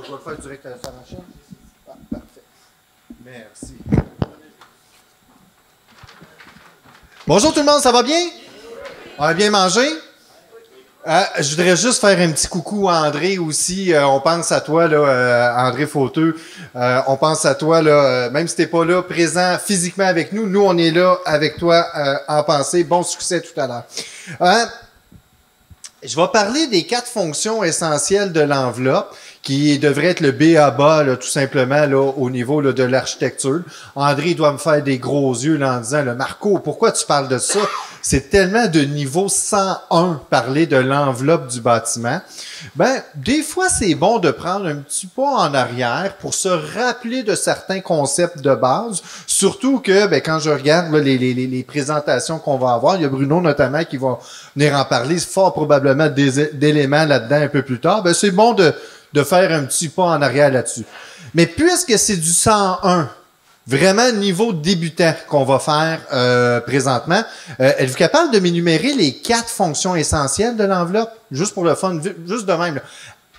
je vais le faire direct à la machine. Ah, parfait. Merci. Bonjour tout le monde, ça va bien? On a bien mangé? Je voudrais juste faire un petit coucou à André aussi. On pense à toi, là, André Fauteux. On pense à toi, là, même si t'es pas là, présent physiquement avec nous. Nous, on est là avec toi en pensée. Bon succès tout à l'heure. Je vais parler des 4 fonctions essentielles de l'enveloppe, qui devrait être le B.A.B.A., là, tout simplement, là, au niveau là, de l'architecture. André doit me faire des gros yeux là, en disant, là, Marco, pourquoi tu parles de ça? C'est tellement de niveau 101, parler de l'enveloppe du bâtiment. Ben, des fois, c'est bon de prendre un petit pas en arrière pour se rappeler de certains concepts de base. Surtout que, ben, quand je regarde là, les présentations qu'on va avoir, il y a Bruno notamment qui va venir en parler, fort probablement d'éléments là-dedans un peu plus tard. Ben, c'est bon de faire un petit pas en arrière là-dessus. Mais puisque c'est du 101, vraiment niveau débutant qu'on va faire présentement, êtes-vous capable de m'énumérer les 4 fonctions essentielles de l'enveloppe? Juste pour le fun, juste de même, là.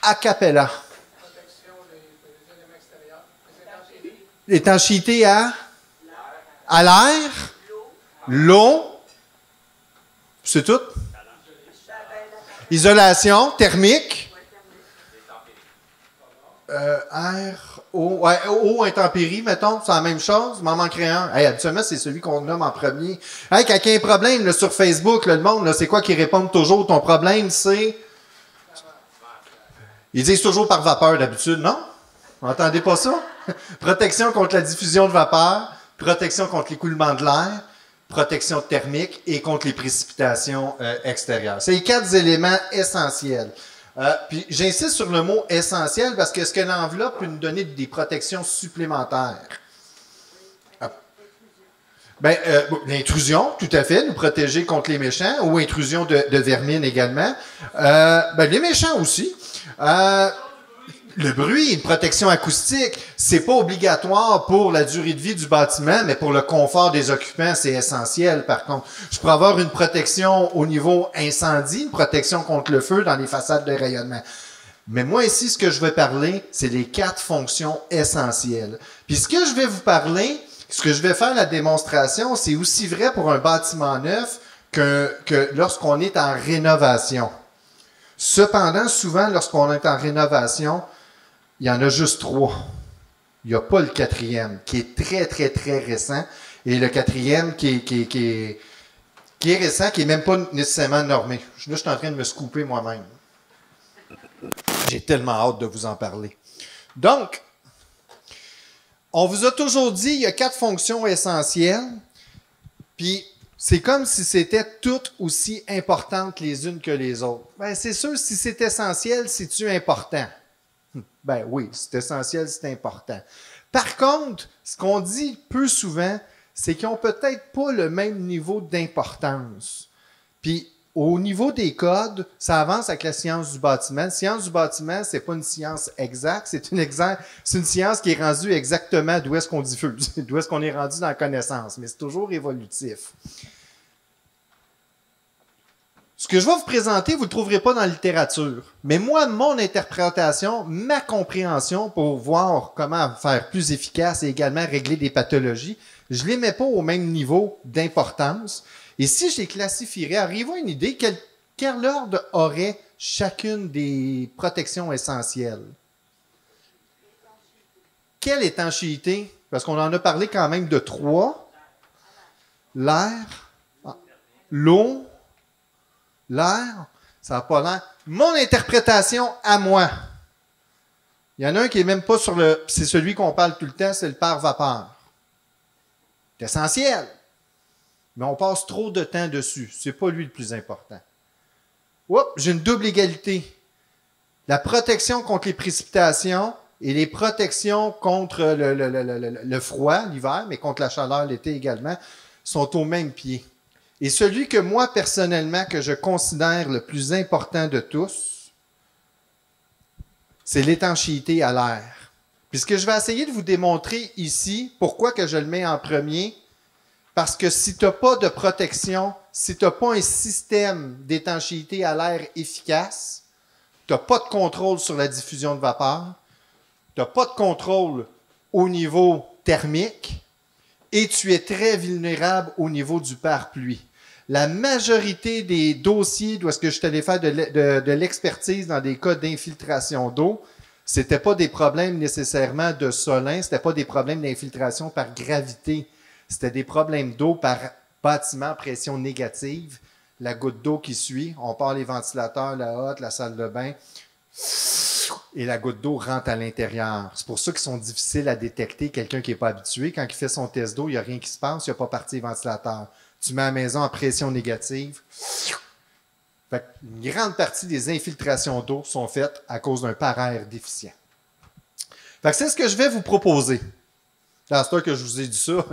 A cappella. Protection des éléments extérieurs. L'étanchéité à l'air, l'eau, c'est tout? Isolation thermique. Air, eau, ouais, eau, intempérie, mettons, c'est la même chose, m'en manquerait un. Hey, habituellement, c'est celui qu'on nomme en premier. Hey, quand il y a un problème là, sur Facebook, là, le monde, là, c'est quoi qu'ils répondent toujours? Ton problème, c'est... Ils disent toujours par vapeur d'habitude, non? Vous n'entendez pas ça? Protection contre la diffusion de vapeur, protection contre l'écoulement de l'air, protection thermique et contre les précipitations extérieures. C'est les 4 éléments essentiels. Puis j'insiste sur le mot essentiel parce que est-ce que l'enveloppe peut nous donner des protections supplémentaires? L'intrusion, tout à fait, nous protéger contre les méchants ou intrusion de vermine également. Les méchants aussi. Le bruit, une protection acoustique, c'est pas obligatoire pour la durée de vie du bâtiment, mais pour le confort des occupants, c'est essentiel par contre. Je pourrais avoir une protection au niveau incendie, une protection contre le feu dans les façades de rayonnement. Mais moi ici, ce que je vais parler, c'est les 4 fonctions essentielles. Puis ce que je vais vous parler, ce que je vais faire la démonstration, c'est aussi vrai pour un bâtiment neuf que lorsqu'on est en rénovation. Cependant, souvent, lorsqu'on est en rénovation, il y en a juste 3. Il n'y a pas le 4e, qui est très, très, très récent. Et le 4e qui est récent, qui n'est même pas nécessairement normé. Là, je suis en train de me scooper moi-même. J'ai tellement hâte de vous en parler. Donc, on vous a toujours dit, il y a 4 fonctions essentielles. Puis, c'est comme si c'était toutes aussi importantes les unes que les autres. Ben, c'est sûr, si c'est essentiel, c'est-tu important? Ben oui, c'est essentiel, c'est important. Par contre, ce qu'on dit peu souvent, c'est qu'ils n'ont peut-être pas le même niveau d'importance. Puis, au niveau des codes, ça avance avec la science du bâtiment. La science du bâtiment, c'est pas une science exacte, c'est une science qui est rendue exactement d'où est-ce qu'on diffuse, d'où est-ce qu'on est rendu dans la connaissance, mais c'est toujours évolutif. Ce que je vais vous présenter, vous ne le trouverez pas dans la littérature. Mais moi, mon interprétation, ma compréhension pour voir comment faire plus efficace et également régler des pathologies, je ne les mets pas au même niveau d'importance. Et si je les classifierais, arrivez-vous à une idée quel ordre aurait chacune des protections essentielles? Quelle étanchéité? Parce qu'on en a parlé quand même de 3. L'air, l'eau, l'air, ça n'a pas l'air. Mon interprétation à moi. Il y en a un qui n'est même pas sur le... C'est celui qu'on parle tout le temps, c'est le pare-vapeur. C'est essentiel. Mais on passe trop de temps dessus. C'est pas lui le plus important. Oups, j'ai une double égalité. La protection contre les précipitations et les protections contre le froid l'hiver, mais contre la chaleur l'été également, sont au même pied. Et celui que moi, personnellement, que je considère le plus important de tous, c'est l'étanchéité à l'air. Puis ce que je vais essayer de vous démontrer ici, pourquoi que je le mets en premier, parce que si tu n'as pas de protection, si tu n'as pas un système d'étanchéité à l'air efficace, tu n'as pas de contrôle sur la diffusion de vapeur, tu n'as pas de contrôle au niveau thermique et tu es très vulnérable au niveau du pare-pluie. La majorité des dossiers où est-ce que je suis allé faire de l'expertise dans des cas d'infiltration d'eau, c'était pas des problèmes nécessairement de solin, c'était pas des problèmes d'infiltration par gravité, c'était des problèmes d'eau par bâtiment, pression négative, la goutte d'eau qui suit, on part les ventilateurs, la hotte, la salle de bain, et la goutte d'eau rentre à l'intérieur. C'est pour ça qu'ils sont difficiles à détecter, quelqu'un qui n'est pas habitué. Quand il fait son test d'eau, il n'y a rien qui se passe, il n'y a pas parti ventilateur. Tu mets à la maison en pression négative. Fait une grande partie des infiltrations d'eau sont faites à cause d'un par-air déficient. Fait que c'est ce que je vais vous proposer. Dans ce temps que je vous ai dit ça,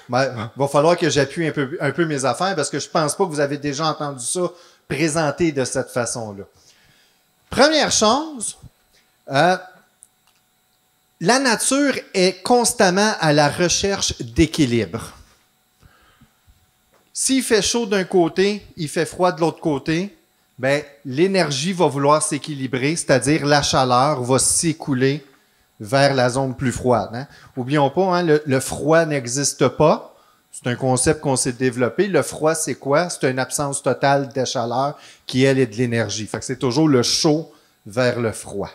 il va falloir que j'appuie un peu mes affaires parce que je ne pense pas que vous avez déjà entendu ça présenté de cette façon-là. Première chose, la nature est constamment à la recherche d'équilibre. S'il fait chaud d'un côté, il fait froid de l'autre côté, ben, l'énergie va vouloir s'équilibrer, c'est-à-dire la chaleur va s'écouler vers la zone plus froide. Hein? Oublions pas, hein, le froid n'existe pas. C'est un concept qu'on s'est développé. Le froid, c'est quoi? C'est une absence totale de chaleur qui, elle, est de l'énergie. Fait que c'est toujours le chaud vers le froid.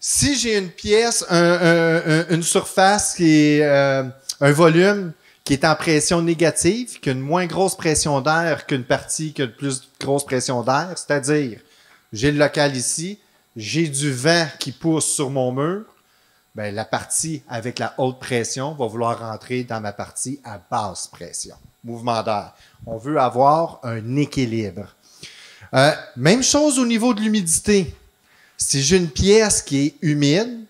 Si j'ai une pièce, une surface qui est un volume qui est en pression négative, qui a une moins grosse pression d'air qu'une partie qui a une plus grosse pression d'air, c'est-à-dire, j'ai le local ici, j'ai du vent qui pousse sur mon mur, ben, la partie avec la haute pression va vouloir rentrer dans ma partie à basse pression. Mouvement d'air. On veut avoir un équilibre. Même chose au niveau de l'humidité. Si j'ai une pièce qui est humide,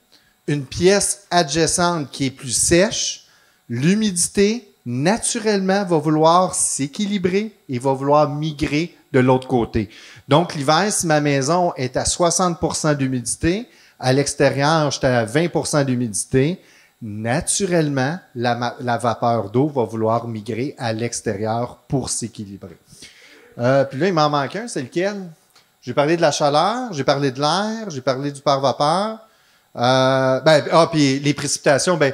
une pièce adjacente qui est plus sèche, l'humidité, naturellement, va vouloir s'équilibrer et va vouloir migrer de l'autre côté. Donc, l'hiver, si ma maison est à 60% d'humidité, à l'extérieur, j'étais à 20% d'humidité, naturellement, la vapeur d'eau va vouloir migrer à l'extérieur pour s'équilibrer. Puis là, il m'en manque un, c'est lequel? J'ai parlé de la chaleur, j'ai parlé de l'air, j'ai parlé du pare-vapeur. Puis les précipitations, ben,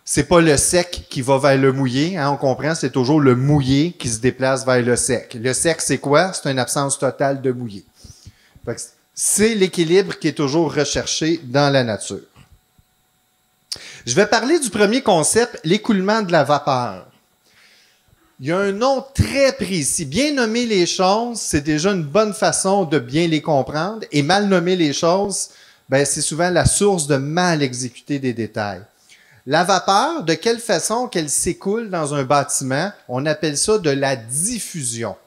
c'est pas le sec qui va vers le mouillé, hein, on comprend, c'est toujours le mouillé qui se déplace vers le sec. Le sec, c'est quoi? C'est une absence totale de mouillé. Fait que c'est l'équilibre qui est toujours recherché dans la nature. Je vais parler du premier concept, l'écoulement de la vapeur. Il y a un nom très précis. Bien nommer les choses, c'est déjà une bonne façon de bien les comprendre. Et mal nommer les choses, ben, c'est souvent la source de mal exécuter des détails. La vapeur, de quelle façon qu'elle s'écoule dans un bâtiment, on appelle ça de la diffusion.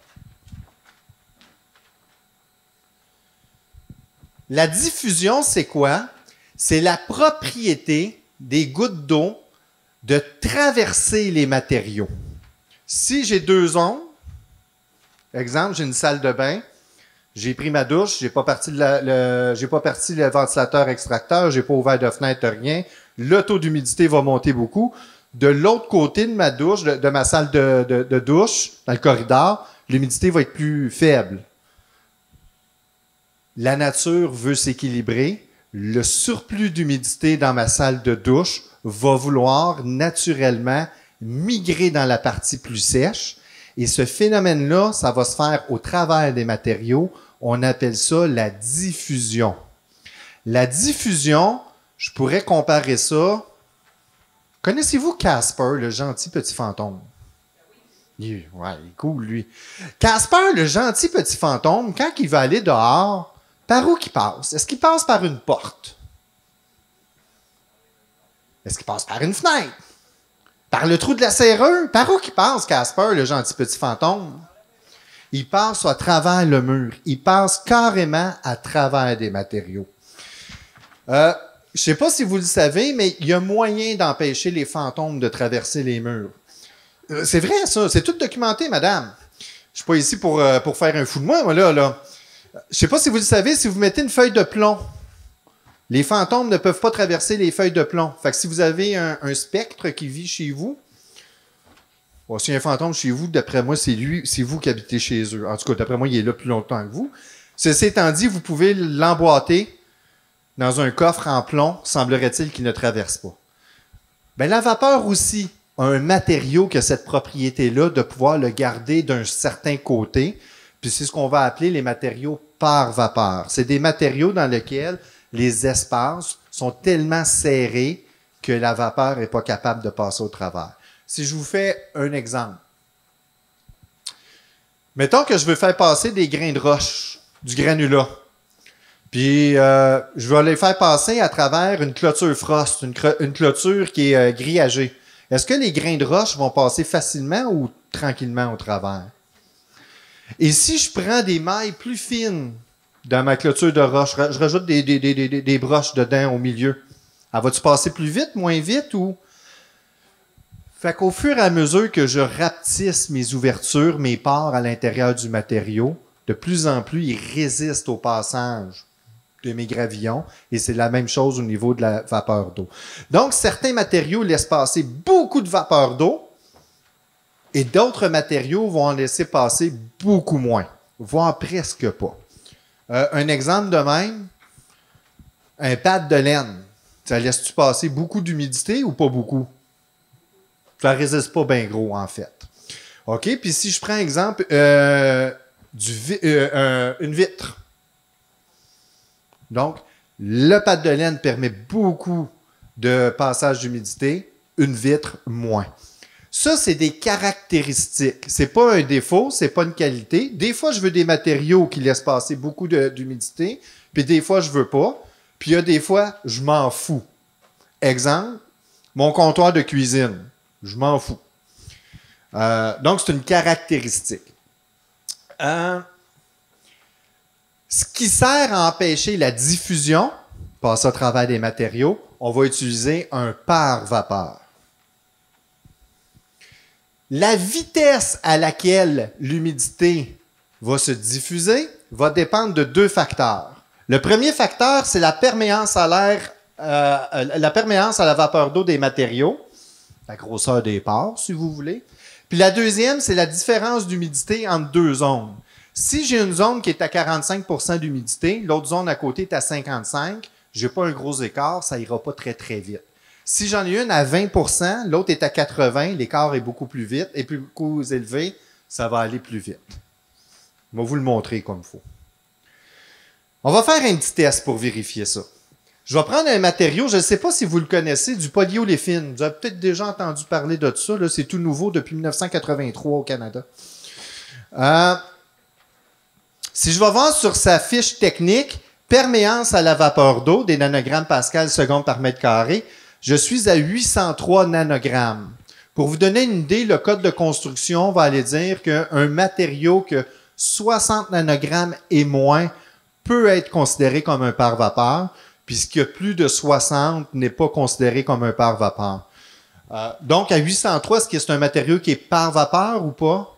La diffusion, c'est quoi? C'est la propriété des gouttes d'eau de traverser les matériaux. Si j'ai deux zones, exemple, j'ai une salle de bain, j'ai pris ma douche, j'ai pas parti le ventilateur extracteur, j'ai pas ouvert de fenêtre, rien. Le taux d'humidité va monter beaucoup. De l'autre côté de ma douche, de ma salle de douche, dans le corridor, l'humidité va être plus faible. La nature veut s'équilibrer. Le surplus d'humidité dans ma salle de douche va vouloir naturellement migrer dans la partie plus sèche. Et ce phénomène-là, ça va se faire au travers des matériaux. On appelle ça la diffusion. La diffusion, je pourrais comparer ça. Connaissez-vous Casper, le gentil petit fantôme? Ouais, il est cool, lui. Casper, le gentil petit fantôme, quand il va aller dehors, par où qu'il passe? Est-ce qu'il passe par une porte? Est-ce qu'il passe par une fenêtre? Par le trou de la serrure? Par où qu'il passe, Casper, le gentil petit fantôme? Il passe à travers le mur. Il passe carrément à travers des matériaux. Je ne sais pas si vous le savez, mais il y a moyen d'empêcher les fantômes de traverser les murs. C'est vrai, ça. C'est tout documenté, madame. Je suis pas ici pour faire un fou de moi là. Je sais pas si vous le savez, si vous mettez une feuille de plomb, les fantômes ne peuvent pas traverser les feuilles de plomb. Fait que si vous avez un spectre qui vit chez vous, bon, s'il y a un fantôme chez vous, d'après moi, c'est vous qui habitez chez eux. En tout cas, d'après moi, il est là plus longtemps que vous. Ceci étant dit, vous pouvez l'emboîter dans un coffre en plomb, semblerait-il qu'il ne traverse pas. Ben, la vapeur aussi a un matériau qui a cette propriété-là de pouvoir le garder d'un certain côté. Puis c'est ce qu'on va appeler les matériaux par vapeur. C'est des matériaux dans lesquels les espaces sont tellement serrés que la vapeur n'est pas capable de passer au travers. Si je vous fais un exemple. Mettons que je veux faire passer des grains de roche, du granulat. Puis, je vais les faire passer à travers une clôture frost, une clôture qui est grillagée. Est-ce que les grains de roche vont passer facilement ou tranquillement au travers? Et si je prends des mailles plus fines dans ma clôture de roche, je rajoute des broches dedans au milieu, elle va-tu passer plus vite, moins vite ou... Fait qu'au fur et à mesure que je rapetisse mes ouvertures, mes pores à l'intérieur du matériau, de plus en plus, ils résistent au passage de mes gravillons, et c'est la même chose au niveau de la vapeur d'eau. Donc, certains matériaux laissent passer beaucoup de vapeur d'eau, et d'autres matériaux vont en laisser passer beaucoup moins, voire presque pas. Un exemple de même, un pad de laine, ça laisse-tu passer beaucoup d'humidité ou pas beaucoup? Ça ne résiste pas bien gros, en fait. OK? Puis si je prends exemple une vitre. Donc, le pad de laine permet beaucoup de passage d'humidité, une vitre moins. Ça, c'est des caractéristiques. C'est pas un défaut, c'est pas une qualité. Des fois, je veux des matériaux qui laissent passer beaucoup d'humidité, puis des fois, je veux pas. Puis il y a des fois, je m'en fous. Exemple, mon comptoir de cuisine. Je m'en fous. Donc, c'est une caractéristique. Ce qui sert à empêcher la diffusion, passer à travers des matériaux, on va utiliser un pare-vapeur. La vitesse à laquelle l'humidité va se diffuser va dépendre de deux facteurs. Le premier facteur, c'est la perméance à l'air, la perméance à la vapeur d'eau des matériaux, la grosseur des pores, si vous voulez. Puis la deuxième, c'est la différence d'humidité entre deux zones. Si j'ai une zone qui est à 45 % d'humidité, l'autre zone à côté est à 55, je n'ai pas un gros écart, ça ira pas très, très vite. Si j'en ai une à 20 %, l'autre est à 80, l'écart est beaucoup plus vite et beaucoup élevé, ça va aller plus vite. Je vais vous le montrer comme il faut. On va faire un petit test pour vérifier ça. Je vais prendre un matériau, je ne sais pas si vous le connaissez, du polyolefine. Vous avez peut-être déjà entendu parler de ça, là, c'est tout nouveau depuis 1983 au Canada. Si je vais voir sur sa fiche technique, perméance à la vapeur d'eau, des nanogrammes pascal seconde par mètre carré, je suis à 803 nanogrammes. Pour vous donner une idée, le code de construction va aller dire qu'un matériau que 60 nanogrammes et moins peut être considéré comme un pare-vapeur, puis ce qui a plus de 60 n'est pas considéré comme un pare-vapeur. Donc, à 803, est-ce que c'est un matériau qui est pare-vapeur ou pas?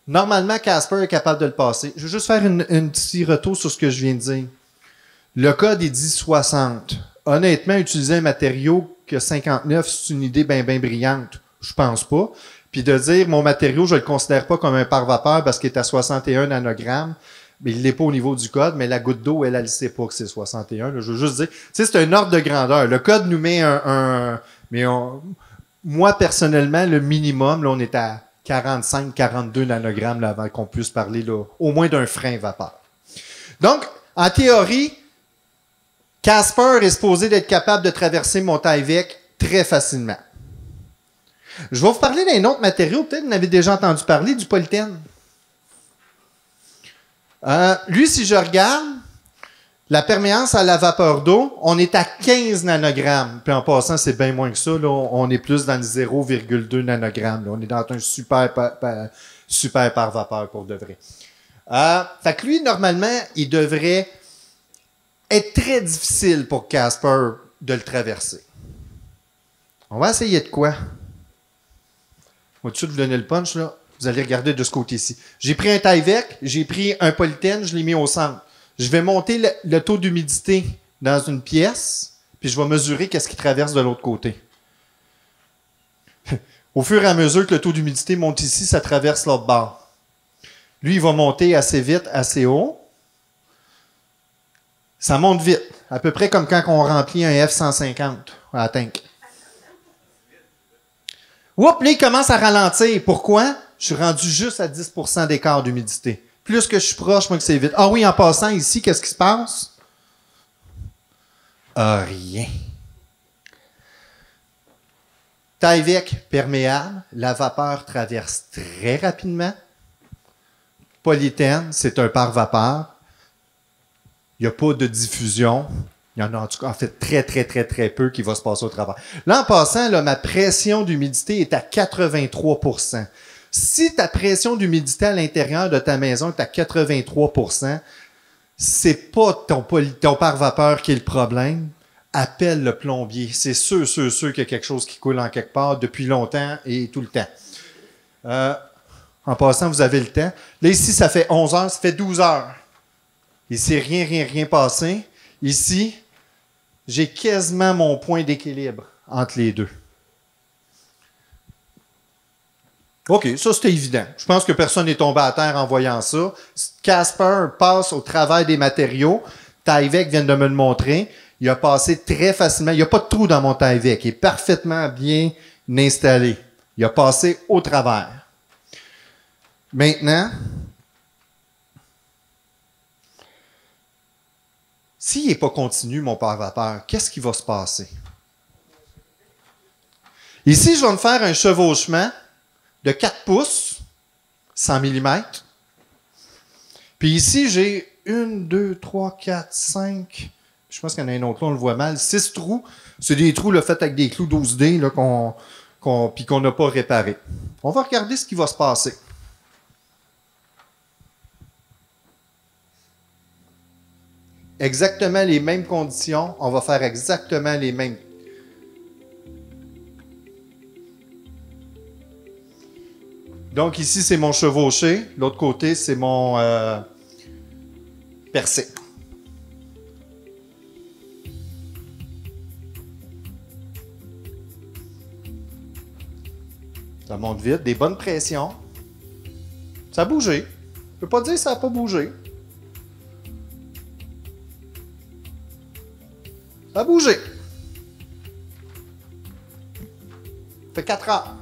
Normalement, Casper est capable de le passer. Je vais juste faire un petit retour sur ce que je viens de dire. Le code est dit 60. Honnêtement, utiliser un matériau que 59, c'est une idée bien brillante. Je pense pas. Puis de dire, mon matériau, je le considère pas comme un pare-vapeur parce qu'il est à 61 nanogrammes, mais il n'est pas au niveau du code, mais la goutte d'eau, elle ne sait pas que c'est 61. Là. Je veux juste dire, tu sais, c'est un ordre de grandeur. Le code nous met moi, personnellement, le minimum, là, on est à 45, 42 nanogrammes là, avant qu'on puisse parler là, au moins d'un frein vapeur. Donc, en théorie, Casper est supposé d'être capable de traverser Montaillevec très facilement. Je vais vous parler d'un autre matériau, peut-être que vous en avez déjà entendu parler, du polythène. Lui, si je regarde, la perméance à la vapeur d'eau, on est à 15 nanogrammes. Puis en passant, c'est bien moins que ça. Là, on est plus dans le 0,2 nanogrammes. Là. On est dans un super par vapeur pour de vrai. Fait que lui, normalement, il devrait être très difficile pour Casper de le traverser. On va essayer de quoi? Au-dessus de vous donner le punch, là, vous allez regarder de ce côté-ci. J'ai pris un Tyvek, j'ai pris un polythène, je l'ai mis au centre. Je vais monter le taux d'humidité dans une pièce, puis je vais mesurer qu'est-ce qui traverse de l'autre côté. Au fur et à mesure que le taux d'humidité monte ici, ça traverse l'autre bord. Lui, il va monter assez vite, assez haut. Ça monte vite. À peu près comme quand on remplit un F-150 à la tank. Oups, là, il commence à ralentir. Pourquoi? Je suis rendu juste à 10% d'écart d'humidité. Plus que je suis proche, moins que c'est vite. Ah oui, en passant ici, qu'est-ce qui se passe? Ah, rien. Tyvek perméable, la vapeur traverse très rapidement. Polythène, c'est un pare-vapeur. Il n'y a pas de diffusion. Il y en a en fait très peu qui va se passer au travers. Là, en passant, là, ma pression d'humidité est à 83%. Si ta pression d'humidité à l'intérieur de ta maison est à 83%, c'est pas ton pare-vapeur qui est le problème. Appelle le plombier. C'est sûr qu'il y a quelque chose qui coule en quelque part depuis longtemps et tout le temps. En passant, vous avez le temps. Là, ici, ça fait 11 heures, ça fait 12 heures. Ici, rien passé. Ici, j'ai quasiment mon point d'équilibre entre les deux. OK, ça, c'était évident. Je pense que personne n'est tombé à terre en voyant ça. Casper passe au travail des matériaux. Tyvek vient de me le montrer. Il a passé très facilement. Il n'y a pas de trou dans mon Tyvek. Il est parfaitement bien installé. Il a passé au travers. Maintenant, s'il n'est pas continu, mon pare-vapeur, qu'est-ce qui va se passer? Ici, je vais me faire un chevauchement de 4 pouces, 100 mm. Puis ici, j'ai 1, 2, 3, 4, 5... Je pense qu'il y en a un autre là, on le voit mal. 6 trous. C'est des trous là, faits avec des clous 12D là, puis qu'on n'a pas réparés. On va regarder ce qui va se passer. Exactement les mêmes conditions. On va faire exactement les mêmes. Donc ici, c'est mon chevauché. L'autre côté, c'est mon percé. Ça monte vite, des bonnes pressions. Ça a bougé. Je ne peux pas dire que ça n'a pas bougé. Ça a bougé. Ça fait 4 heures.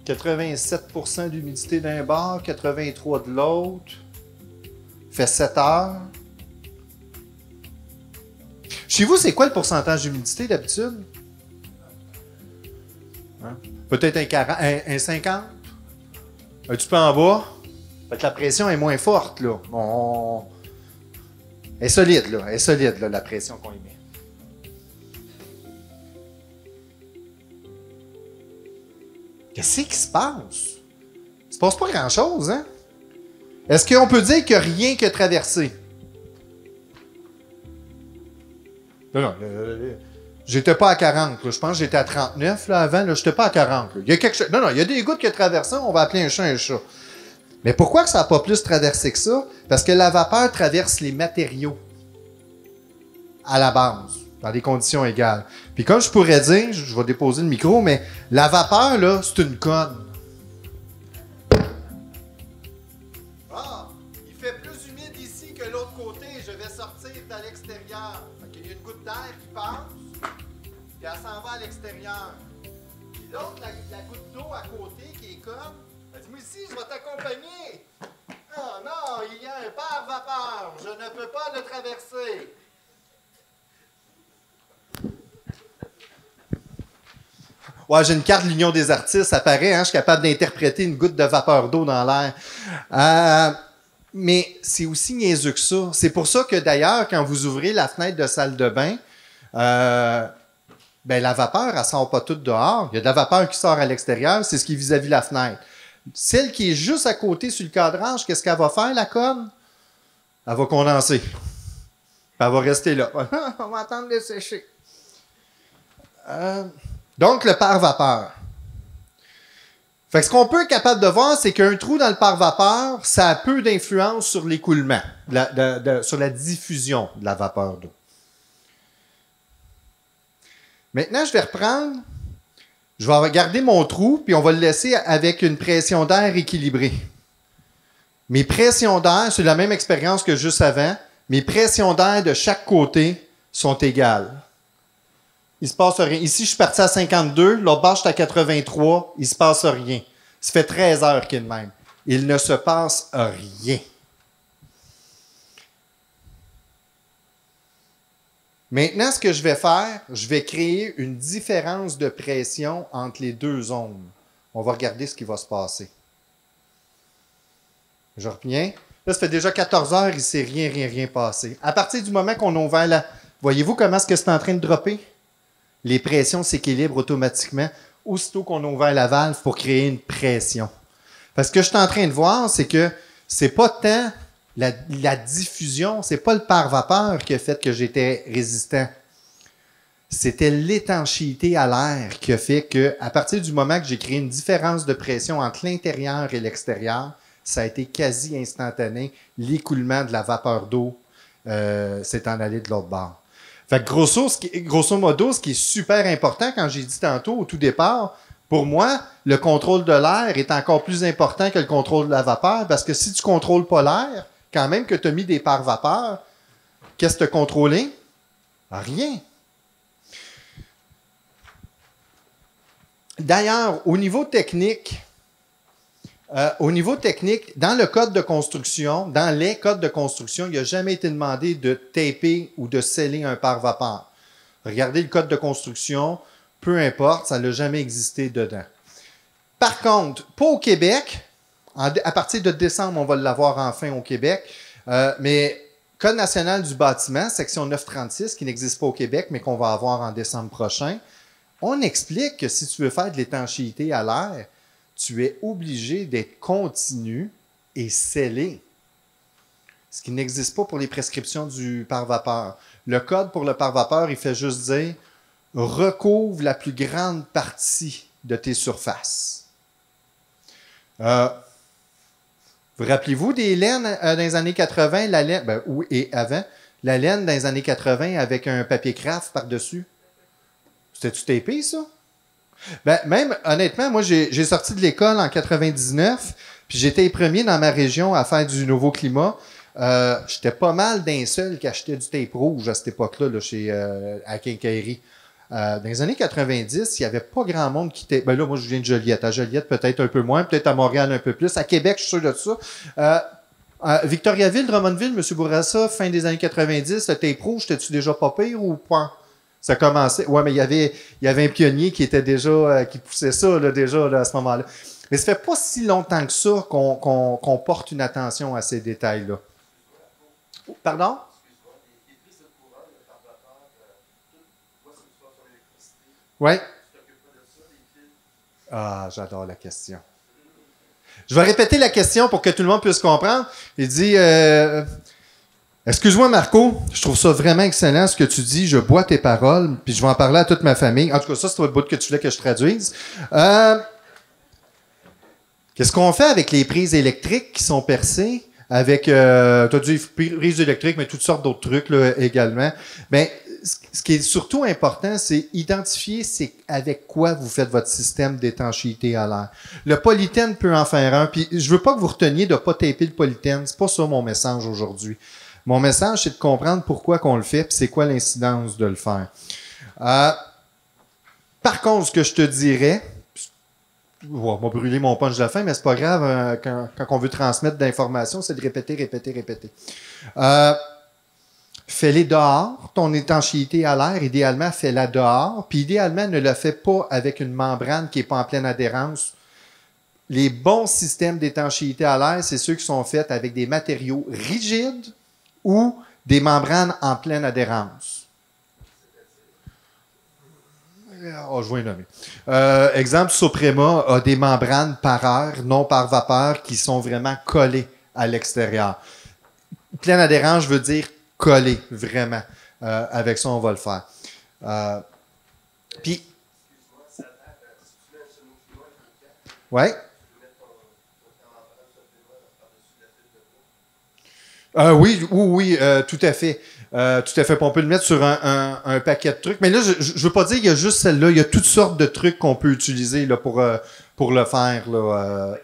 87% d'humidité d'un bord, 83% de l'autre. Fait 7 heures. Chez vous, c'est quoi le pourcentage d'humidité d'habitude? Hein? Peut-être un 50? Un petit peu en bas? Fait que la pression est moins forte, là. Elle est solide, là. Elle est solide, là, la pression qu'on y met. Qu'est-ce qui se passe? Il se passe pas grand-chose, hein? Est-ce qu'on peut dire qu'il n'y a rien que traversé? Non. J'étais pas à 40. Là. Je pense que j'étais à 39 là, avant. Je n'étais pas à 40. Là. Il y a quelque chose. Non, il y a des gouttes qui ont traversé. On va appeler un chat. Mais pourquoi que ça n'a pas plus traversé que ça? Parce que la vapeur traverse les matériaux à la base, dans des conditions égales. Puis comme je pourrais dire, je vais déposer le micro, mais la vapeur, là, c'est une conne. Ah, il fait plus humide ici que l'autre côté. Je vais sortir à l'extérieur. Il y a une goutte d'air qui passe. Puis elle s'en va à l'extérieur. Puis l'autre, la goutte d'eau à côté qui est comme, elle dit, moi ici, je vais t'accompagner. Ah non, il y a un pare-vapeur. Je ne peux pas le traverser. Ouais, j'ai une carte de l'Union des artistes, ça paraît, hein, je suis capable d'interpréter une goutte de vapeur d'eau dans l'air. Mais c'est aussi niaiseux que ça. C'est pour ça que d'ailleurs, quand vous ouvrez la fenêtre de salle de bain, la vapeur, elle ne sort pas toute dehors. Il y a de la vapeur qui sort à l'extérieur, c'est ce qui est vis-à-vis la fenêtre. Celle qui est juste à côté sur le cadrage, qu'est-ce qu'elle va faire, la conne? Elle va condenser. Puis elle va rester là. On va attendre de sécher. Donc, le pare-vapeur. Fait que ce qu'on peut être capable de voir, c'est qu'un trou dans le pare-vapeur, ça a peu d'influence sur l'écoulement, sur la diffusion de la vapeur d'eau. Maintenant, je vais reprendre, je vais regarder mon trou, puis on va le laisser avec une pression d'air équilibrée. Mes pressions d'air, c'est la même expérience que juste avant. Mes pressions d'air de chaque côté sont égales. Il ne se passe rien. Ici, je suis parti à 52, l'autre bord, je suis à 83, il ne se passe rien. Ça fait 13 heures qu'il est de même. Il ne se passe rien. Maintenant, ce que je vais faire, je vais créer une différence de pression entre les deux zones. On va regarder ce qui va se passer. Je reviens. Là, ça fait déjà 14 heures, il ne s'est rien passé. À partir du moment qu'on a ouvert la... Voyez-vous comment est-ce que c'est en train de dropper? Les pressions s'équilibrent automatiquement aussitôt qu'on a ouvert la valve pour créer une pression. Parce que ce que je suis en train de voir, c'est que c'est pas tant la diffusion, c'est pas le pare-vapeur qui a fait que j'étais résistant. C'était l'étanchéité à l'air qui a fait qu'à partir du moment que j'ai créé une différence de pression entre l'intérieur et l'extérieur, ça a été quasi instantané. L'écoulement de la vapeur d'eau s'est en allé de l'autre bord. Fait que grosso modo, ce qui est super important, quand j'ai dit tantôt au tout départ, pour moi, le contrôle de l'air est encore plus important que le contrôle de la vapeur, parce que si tu ne contrôles pas l'air, quand même que tu as mis des pare-vapeurs, qu'est-ce que tu as contrôlé? Rien. D'ailleurs, au niveau technique, dans le code de construction, dans les codes de construction, il n'a jamais été demandé de taper ou de sceller un pare-vapeur. Regardez le code de construction, peu importe, ça n'a jamais existé dedans. Par contre, pas au Québec, à partir de décembre, on va l'avoir enfin au Québec, mais Code national du bâtiment, section 936, qui n'existe pas au Québec, mais qu'on va avoir en décembre prochain, on explique que si tu veux faire de l'étanchéité à l'air, tu es obligé d'être continu et scellé. Ce qui n'existe pas pour les prescriptions du pare-vapeur. Le code pour le pare-vapeur, il fait juste dire « recouvre la plus grande partie de tes surfaces ». Vous rappelez-vous des laines dans les années 80, la laine, et avant, la laine dans les années 80 avec un papier craft par-dessus? C'était-tu tapé, ça? Même, honnêtement, moi, j'ai sorti de l'école en 99, puis j'étais les premiers dans ma région à faire du nouveau climat. J'étais pas mal d'un seul qui achetait du tape rouge à cette époque-là, là, à Quincaillerie. Dans les années 90, il n'y avait pas grand monde qui était... là, moi, je viens de Joliette. À Joliette, peut-être un peu moins, peut-être à Montréal un peu plus. À Québec, je suis sûr de ça. Victoriaville, Drummondville, M. Bourassa, fin des années 90, le tape rouge, t'es-tu déjà pas pire ou pas? Ça commençait. Ouais, mais il y avait un pionnier qui était déjà, qui poussait ça, là, déjà, là, à ce moment-là. Mais ça fait pas si longtemps que ça qu'on porte une attention à ces détails-là. Pardon? Oui. Ah, j'adore la question. Je vais répéter la question pour que tout le monde puisse comprendre. Il dit, excuse-moi Marco, je trouve ça vraiment excellent ce que tu dis, je bois tes paroles, puis je vais en parler à toute ma famille. En tout cas, ça, c'est le bout que tu voulais que je traduise. Qu'est-ce qu'on fait avec les prises électriques qui sont percées? Avec, tu as dit prises électriques, mais toutes sortes d'autres trucs là, également. Bien, ce qui est surtout important, c'est identifier avec quoi vous faites votre système d'étanchéité à l'air. Le polythène peut en faire un, puis je veux pas que vous reteniez de pas taper le polythène, c'est pas ça mon message aujourd'hui. Mon message, c'est de comprendre pourquoi qu'on le fait, puis c'est quoi l'incidence de le faire. Par contre, ce que je te dirais, on va brûler mon punch de la fin, mais c'est pas grave, quand on veut transmettre d'informations, c'est de répéter. Fais-les dehors, ton étanchéité à l'air, idéalement, fais-la dehors, puis idéalement, ne le fais pas avec une membrane qui n'est pas en pleine adhérence. Les bons systèmes d'étanchéité à l'air, c'est ceux qui sont faits avec des matériaux rigides ou des membranes en pleine adhérence. Oh, je vois un nommer. Exemple, Soprema a des membranes par air, non par vapeur, qui sont vraiment collées à l'extérieur. Pleine adhérence, je veux dire collé, vraiment. Avec ça, on va le faire. Puis... Ouais. Oui, tout à fait. Tout à fait. On peut le mettre sur un paquet de trucs. Mais là, je ne veux pas dire qu'il y a juste celle-là. Il y a toutes sortes de trucs qu'on peut utiliser là, pour le faire. Là,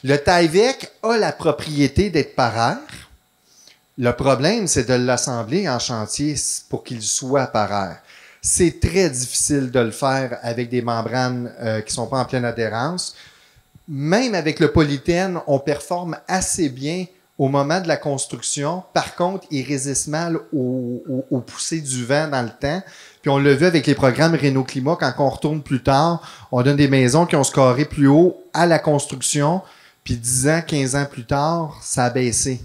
Le Tyvek a la propriété d'être par air. Le problème, c'est de l'assembler en chantier pour qu'il soit par air. C'est très difficile de le faire avec des membranes qui ne sont pas en pleine adhérence. Même avec le polythène, on performe assez bien au moment de la construction. Par contre, il résiste mal aux poussées du vent dans le temps. Puis on l'a vu avec les programmes Renault Climat, quand on retourne plus tard, on donne des maisons qui ont scoré plus haut à la construction, puis 10 ans, 15 ans plus tard, ça a baissé.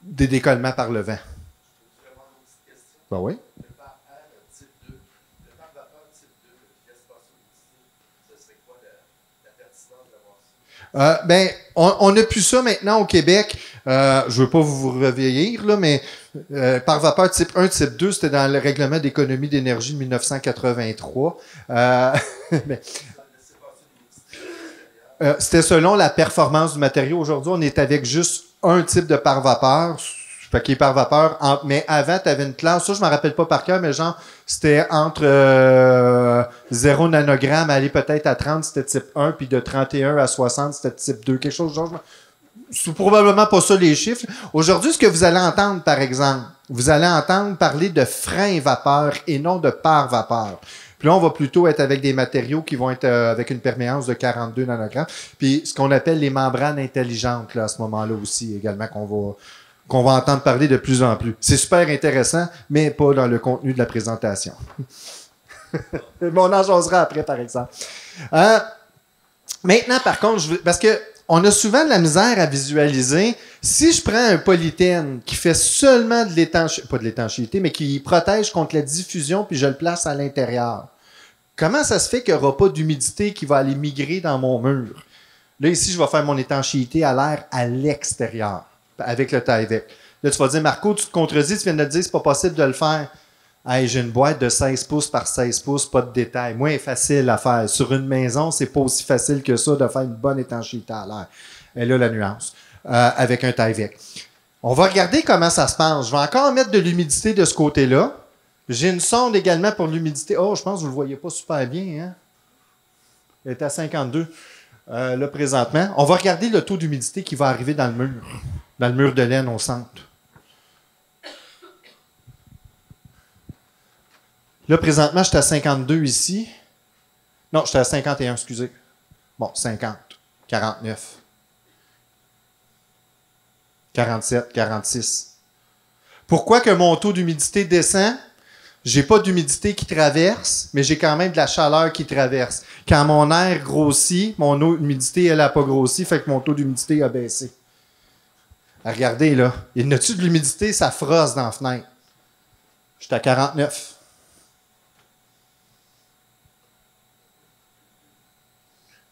Des décollements par le vent. Ben oui. On n'a plus ça maintenant au Québec. Je ne veux pas vous réveiller, là, mais par vapeur type 1, type 2, c'était dans le règlement d'économie d'énergie de 1983. C'était selon la performance du matériau. Aujourd'hui, on est avec juste un type de par-vapeur, fait qu'il est par-vapeur. Mais avant, tu avais une classe, ça, je ne me rappelle pas par cœur, mais genre, c'était entre 0 nanogramme, aller peut-être à 30, c'était type 1, puis de 31 à 60, c'était type 2, quelque chose genre. C'est probablement pas ça les chiffres. Aujourd'hui, ce que vous allez entendre, par exemple, vous allez entendre parler de frein vapeur et non de par-vapeur. Puis là, on va plutôt être avec des matériaux qui vont être avec une perméance de 42 nanogrammes. Puis ce qu'on appelle les membranes intelligentes, là, à ce moment-là aussi, également, qu'on va entendre parler de plus en plus. C'est super intéressant, mais pas dans le contenu de la présentation. Mais on en jasera après, par exemple. Maintenant, par contre, parce que on a souvent de la misère à visualiser. Si je prends un polythène qui fait seulement de l'étanchéité, pas de l'étanchéité, mais qui protège contre la diffusion, puis je le place à l'intérieur, comment ça se fait qu'il n'y aura pas d'humidité qui va aller migrer dans mon mur? Là, ici, je vais faire mon étanchéité à l'air à l'extérieur, avec le Tyvek. Là, tu vas dire, Marco, tu te contredis, tu viens de te dire, c'est pas possible de le faire. Hey, j'ai une boîte de 16 pouces par 16 pouces, pas de détails. Moins facile à faire. Sur une maison, c'est pas aussi facile que ça de faire une bonne étanchéité à l'air. Et là, la nuance. Avec un Tyvek. On va regarder comment ça se passe. Je vais encore mettre de l'humidité de ce côté-là. J'ai une sonde également pour l'humidité. Oh, je pense que vous ne le voyez pas super bien. Hein? Elle est à 52. Là, présentement. On va regarder le taux d'humidité qui va arriver dans le mur. Dans le mur de laine au centre. Là, présentement, je suis à 52 ici. Non, je suis à 51, excusez. Bon, 50, 49, 47, 46. Pourquoi que mon taux d'humidité descend? J'ai pas d'humidité qui traverse, mais j'ai quand même de la chaleur qui traverse. Quand mon air grossit, mon eau d'humidité, elle n'a pas grossi, fait que mon taux d'humidité a baissé. Regardez, là. Il y a-tu de l'humidité? Ça froisse dans la fenêtre. Je suis à 49.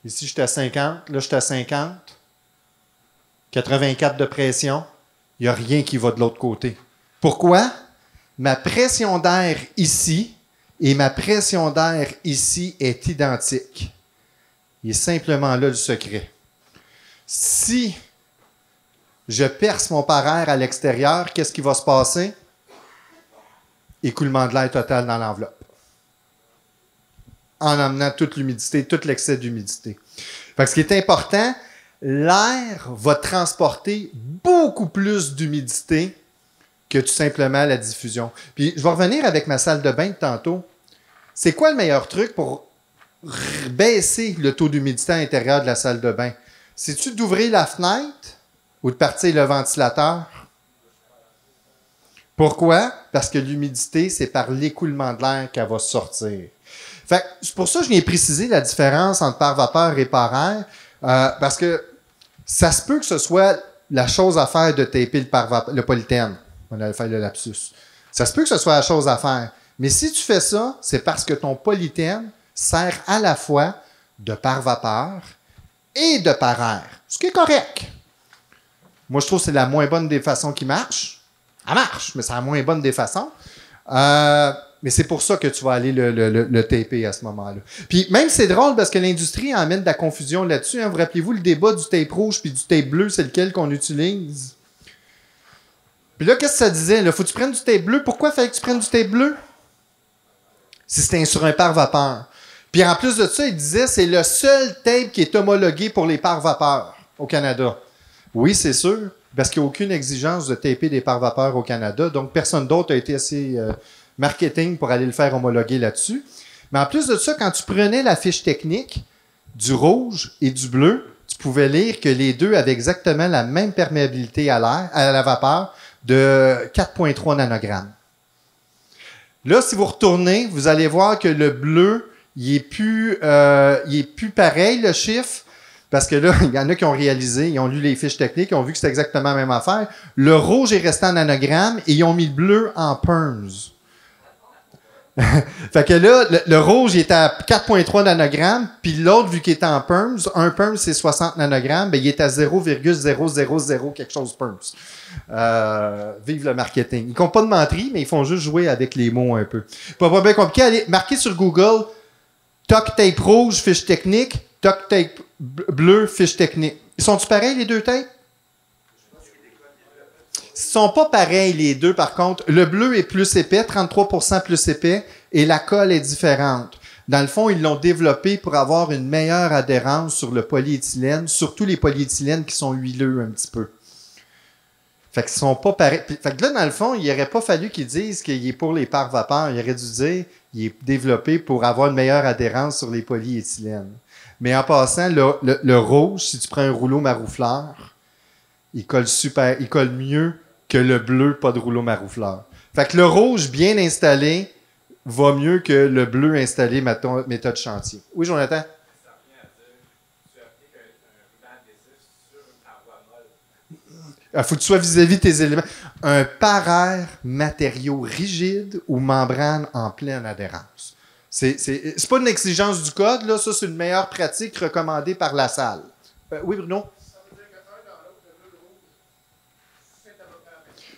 Ici, j'étais à 50. Là, j'étais à 50. 84 de pression. Il n'y a rien qui va de l'autre côté. Pourquoi? Ma pression d'air ici et ma pression d'air ici est identique. Il est simplement là le secret. Si je perce mon par-air à l'extérieur, qu'est-ce qui va se passer? Écoulement de l'air total dans l'enveloppe. En amenant toute l'humidité, tout l'excès d'humidité. Fait que ce qui est important, l'air va transporter beaucoup plus d'humidité que tout simplement la diffusion. Puis je vais revenir avec ma salle de bain de tantôt. C'est quoi le meilleur truc pour baisser le taux d'humidité à l'intérieur de la salle de bain? C'est-tu d'ouvrir la fenêtre ou de partir le ventilateur? Pourquoi? Parce que l'humidité, c'est par l'écoulement de l'air qu'elle va sortir. Fait que c'est pour ça que je viens préciser la différence entre par-vapeur et par-air, parce que ça se peut que ce soit la chose à faire de taper le polythène. On allait faire le lapsus. Ça se peut que ce soit la chose à faire. Mais si tu fais ça, c'est parce que ton polythène sert à la fois de par-vapeur et de par-air. Ce qui est correct. Moi, je trouve que c'est la moins bonne des façons qui marche. Elle marche, mais c'est la moins bonne des façons. Mais c'est pour ça que tu vas aller le taper à ce moment-là. Puis même c'est drôle parce que l'industrie emmène de la confusion là-dessus. Hein. Vous rappelez-vous le débat du tape rouge puis du tape bleu, c'est lequel qu'on utilise? Puis là, qu'est-ce que ça disait? Là, faut que tu prennes du tape bleu. Pourquoi fallait que tu prennes du tape bleu? Si c'était sur un par-vapeur. Puis en plus de ça, il disait c'est le seul tape qui est homologué pour les pare-vapeurs au Canada. Oui, c'est sûr, parce qu'il n'y a aucune exigence de taper des pare-vapeurs au Canada, donc personne d'autre a été assez marketing pour aller le faire homologuer là-dessus. Mais en plus de ça, quand tu prenais la fiche technique du rouge et du bleu, tu pouvais lire que les deux avaient exactement la même perméabilité à l'air, à la vapeur, de 4,3 nanogrammes. Là, si vous retournez, vous allez voir que le bleu, il est plus pareil, le chiffre, parce que là, il y en a qui ont réalisé, ils ont lu les fiches techniques, ils ont vu que c'était exactement la même affaire. Le rouge est resté en nanogrammes et ils ont mis le bleu en perms. Fait que là, le rouge il est à 4,3 nanogrammes, puis l'autre, vu qu'il est en perms, un perms c'est 60 nanogrammes, ben il est à 0,000 quelque chose perms. Vive le marketing. Ils comptent pas de menterie, mais ils font juste jouer avec les mots un peu. Pas bien compliqué. Allez, marquez sur Google Tuck tape rouge, fiche technique, Tuck tape bleu, fiche technique. Ils sont-ils pareils, les deux tapes? Ils sont pas pareils, les deux, par contre. Le bleu est plus épais, 33% plus épais, et la colle est différente. Dans le fond, ils l'ont développé pour avoir une meilleure adhérence sur le polyéthylène, surtout les polyéthylènes qui sont huileux un petit peu. Fait qu'ils sont pas pareils. Fait que là, dans le fond, il n'aurait pas fallu qu'ils disent qu'il est pour les pare-vapeurs. Il aurait dû dire qu'il est développé pour avoir une meilleure adhérence sur les polyéthylènes. Mais en passant, le rouge, si tu prends un rouleau Maroufleur, il colle mieux que le bleu, pas de rouleau Maroufleur. Fait que le rouge bien installé va mieux que le bleu installé méthode chantier. Oui, Jonathan? Ça revient à dire, tu appliques un ruban adhésif sur une paroi molle. Il faut que tu sois vis-à-vis de tes éléments. Un paraire matériau rigide ou membrane en pleine adhérence. C'est pas une exigence du code, là. Ça, c'est une meilleure pratique recommandée par la salle. Oui, Bruno?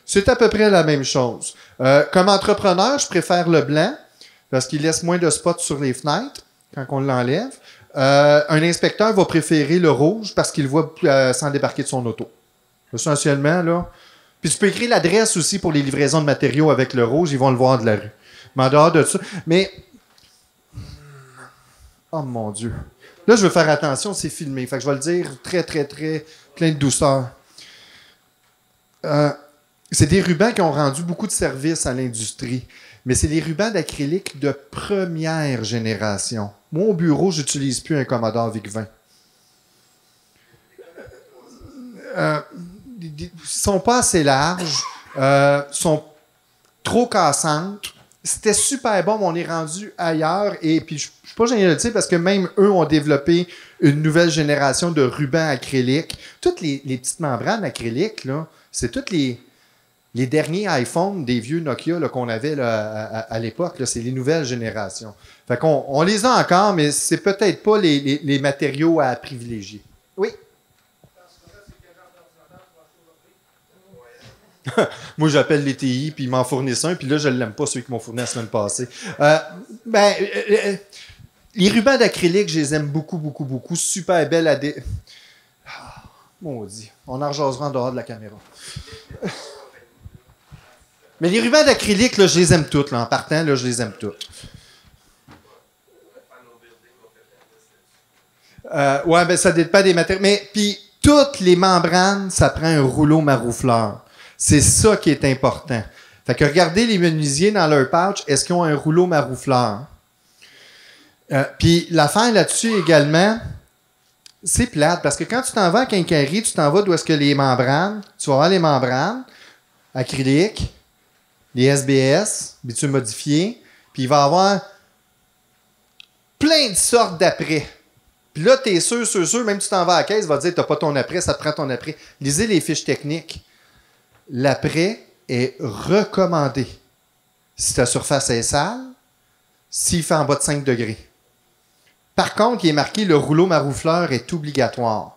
C'est à peu près la même chose. Comme entrepreneur, je préfère le blanc parce qu'il laisse moins de spots sur les fenêtres quand on l'enlève. Un inspecteur va préférer le rouge parce qu'il voit sans débarquer de son auto. Essentiellement, là. Puis tu peux écrire l'adresse aussi pour les livraisons de matériaux avec le rouge, ils vont le voir de la rue. Mais en dehors de ça. Mais. Oh mon Dieu. Là, je veux faire attention, c'est filmé. Fait que je vais le dire très, très, très plein de douceur. C'est des rubans qui ont rendu beaucoup de services à l'industrie, mais c'est les rubans d'acrylique de première génération. Moi, au bureau, je n'utilise plus un Commodore VIC-20. Ils sont pas assez larges, sont trop cassantes. C'était super bon, mais on est rendu ailleurs. Et puis, je ne suis pas gêné de le dire parce que même eux ont développé une nouvelle génération de rubans acryliques. Toutes les petites membranes acryliques, là, c'est toutes les derniers iPhones des vieux Nokia là, qu'on avait là, à l'époque. C'est les nouvelles générations. Fait qu'on on les a encore, mais c'est peut-être pas les matériaux à privilégier. Oui? Moi, j'appelle les TI, puis ils m'en fournissent un, puis là, je ne l'aime pas, celui qui m'ont fourni la semaine passée. Les rubans d'acrylique, je les aime beaucoup, beaucoup, beaucoup. Super belle maudit. On en rejasera en dehors de la caméra. Mais les rubans d'acrylique, là, je les aime toutes. Là, en partant, là, je les aime toutes. Ça dépend des matériaux. Mais, puis, toutes les membranes, ça prend un rouleau Maroufleur. C'est ça qui est important. Fait que regardez les menuisiers dans leur pouch, est-ce qu'ils ont un rouleau Maroufleur? Puis l'affaire là-dessus également, c'est plate, parce que quand tu t'en vas à Quincaillerie, tu t'en vas d'où est-ce que les membranes, tu vas avoir les membranes acryliques, les SBS, bitume modifié, puis il va y avoir plein de sortes d'après. Puis là, tu es sûr, même si tu t'en vas à la caisse, il va te dire, tu n'as pas ton après, ça te prend ton après. Lisez les fiches techniques. L'après est recommandé si ta surface est sale, s'il fait en bas de 5 degrés. Par contre, il est marqué le rouleau Maroufleur est obligatoire.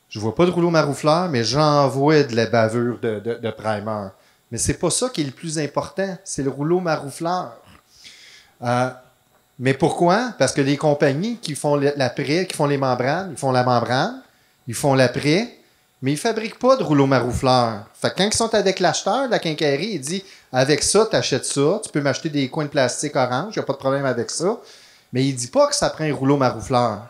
Je ne vois pas de rouleau Maroufleur, mais j'en vois de la bavure de primer. Mais c'est pas ça qui est le plus important, c'est le rouleau Maroufleur. Mais pourquoi? Parce que les compagnies qui font l'après, qui font les membranes, ils font la membrane, ils font l'après, mais ils ne fabriquent pas de rouleau Maroufleur. Fait que quand ils sont avec l'acheteur de la quincaillerie, il dit « Avec ça, tu achètes ça. Tu peux m'acheter des coins de plastique orange. Il n'y a pas de problème avec ça. » Mais il ne dit pas que ça prend un rouleau maroufleur.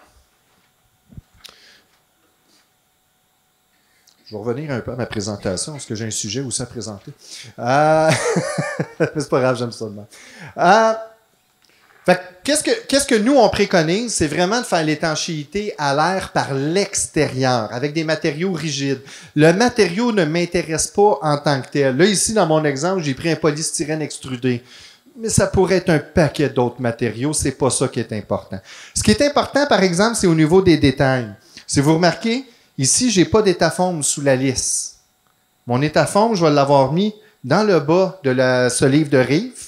Je vais revenir un peu à ma présentation, parce que j'ai un sujet aussi à présenter. C'est pas grave, j'aime ça. Qu'est-ce que nous, on préconise? C'est vraiment de faire l'étanchéité à l'air par l'extérieur, avec des matériaux rigides. Le matériau ne m'intéresse pas en tant que tel. Là, ici, dans mon exemple, j'ai pris un polystyrène extrudé. Mais ça pourrait être un paquet d'autres matériaux. C'est pas ça qui est important. Ce qui est important, par exemple, c'est au niveau des détails. Si vous remarquez, ici, j'ai pas d'étaphome sous la lisse. Mon étaphome, je vais l'avoir mis dans le bas de ce livre de Rive.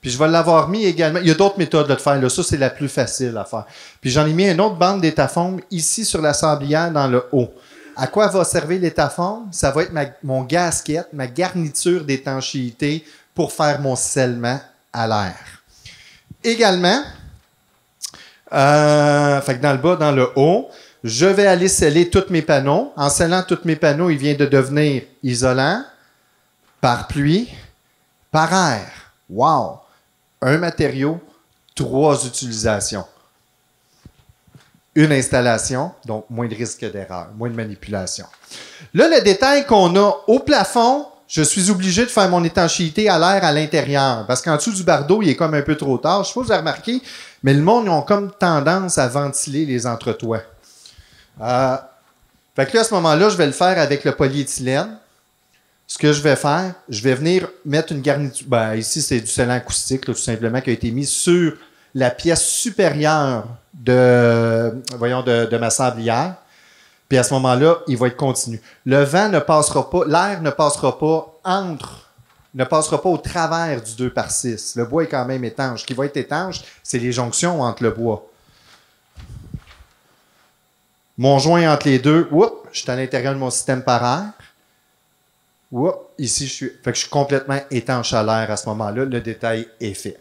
Puis je vais l'avoir mis également. Il y a d'autres méthodes de faire. Là. Ça, c'est la plus facile à faire. Puis j'en ai mis une autre bande d'étaphome ici sur la sablière dans le haut. À quoi va servir l'étaphome? Ça va être mon gasket, ma garniture d'étanchéité pour faire mon scellement à l'air. Également, fait que dans le bas, dans le haut, je vais aller sceller tous mes panneaux. En scellant tous mes panneaux, il vient de devenir isolant, par pluie, par air. Wow! Un matériau, 3 utilisations. Une installation, donc moins de risque d'erreur, moins de manipulation. Là, le détail qu'on a au plafond, je suis obligé de faire mon étanchéité à l'air à l'intérieur, parce qu'en dessous du bardeau, il est comme un peu trop tard. Je ne sais pas si vous avez remarqué, mais le monde, ils ont comme tendance à ventiler les entretoits. Fait que là, à ce moment-là, je vais le faire avec le polyéthylène. Ce que je vais faire, je vais venir mettre une garniture. Ben, ici, c'est du scellant acoustique, là, tout simplement, qui a été mis sur la pièce supérieure de ma sablière. Puis à ce moment-là, il va être continu. Le vent ne passera pas, l'air ne passera pas au travers du 2/6. Le bois est quand même étanche. Ce qui va être étanche, c'est les jonctions entre le bois. Mon joint entre les deux, je suis à l'intérieur de mon système par air. Ici, je suis complètement étanche à l'air à ce moment-là. Le détail est fait.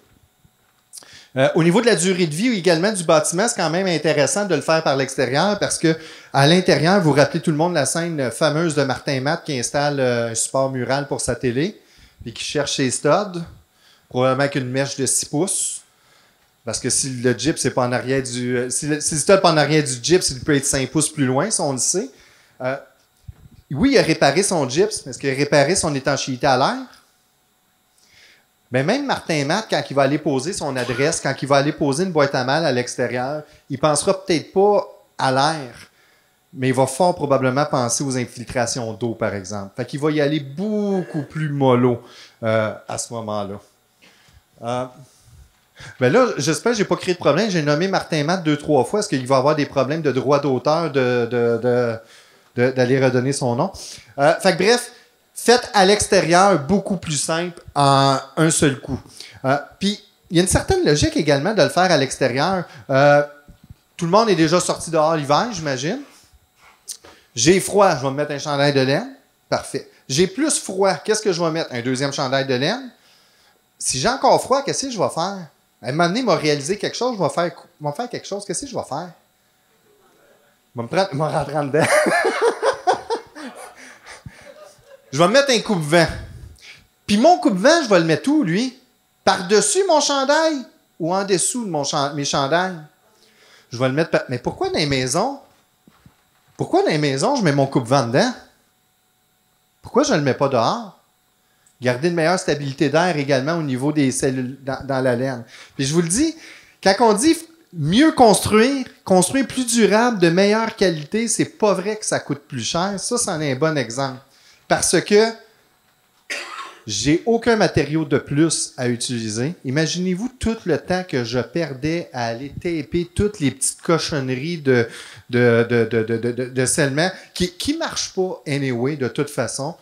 Au niveau de la durée de vie également du bâtiment, c'est quand même intéressant de le faire par l'extérieur parce que à l'intérieur, vous rappelez tout le monde la scène fameuse de Martin Matt qui installe un support mural pour sa télé et qui cherche ses studs, probablement avec une mèche de 6 pouces. Parce que si le gyps n'est pas en arrière du... Si le stud n'est pas en arrière du gyps, il peut être 5 pouces plus loin, ça on le sait. Oui, il a réparé son gyps, mais est-ce qu'il a réparé son étanchéité à l'air? Mais même Martin Matt, quand il va aller poser son adresse, quand il va aller poser une boîte à mal à l'extérieur, il ne pensera peut-être pas à l'air, mais il va fort probablement penser aux infiltrations d'eau, par exemple. Fait qu'il va y aller beaucoup plus mollo à ce moment-là. Ben là, j'espère que je n'ai pas créé de problème. J'ai nommé Martin Matt 2-3 fois. Est-ce qu'il va avoir des problèmes de droit d'auteur d'aller redonner son nom? Fait que bref, faites à l'extérieur beaucoup plus simple en un seul coup. Puis, il y a une certaine logique également de le faire à l'extérieur. Tout le monde est déjà sorti dehors l'hiver, j'imagine. J'ai froid, je vais me mettre un chandail de laine. Parfait. J'ai plus froid, qu'est-ce que je vais mettre? Un deuxième chandail de laine. Si j'ai encore froid, qu'est-ce que je vais faire? À un moment donné, il m'a réalisé quelque chose, je vais faire quelque chose. Qu'est-ce que je vais faire? Je vais me rentrer en dedans. Je vais me mettre un coupe-vent. Puis mon coupe-vent, je vais le mettre où, lui? Par-dessus mon chandail ou en dessous de mes chandails? Je vais le mettre... Mais pourquoi dans les maisons? Pourquoi dans les maisons, je mets mon coupe-vent dedans? Pourquoi je ne le mets pas dehors? Garder une meilleure stabilité d'air également au niveau des cellules dans la laine. Puis je vous le dis, quand on dit mieux construire plus durable, de meilleure qualité, c'est pas vrai que ça coûte plus cher. Ça, c'en est un bon exemple. Parce que j'ai aucun matériau de plus à utiliser. Imaginez-vous tout le temps que je perdais à aller taper toutes les petites cochonneries de scellement qui ne marchent pas anyway, de toute façon.